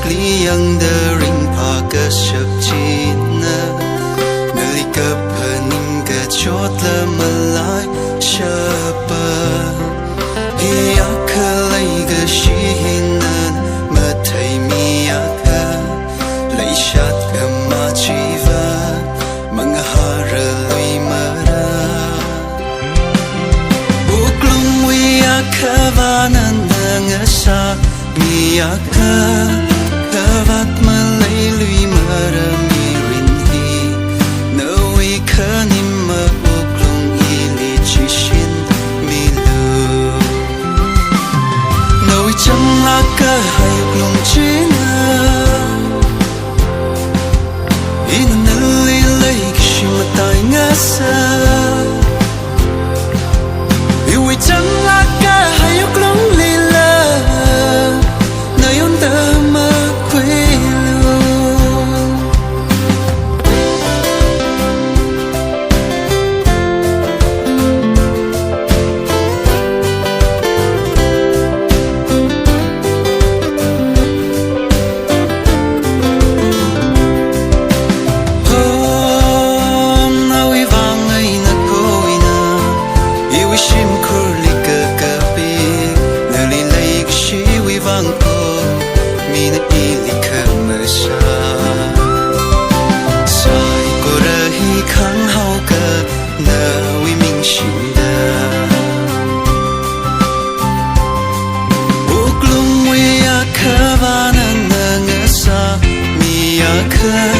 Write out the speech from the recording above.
liang the ring pa ka shap china nali ka paning ka chot la malai shapa ya khalai ga shihinan ma thai mi ya ka lai shat ka ma chiva mga hara lui mara uklung wi ya kavanan nga sa mi ya ka kavat malay lui mara mi rin hi nawi ka ni ma uklung ili chishin mi lu nawi chang la ka hay uklung china ina nalay lay kishimatay nga sa iwi chang la ka hay uklung lila na yon tama可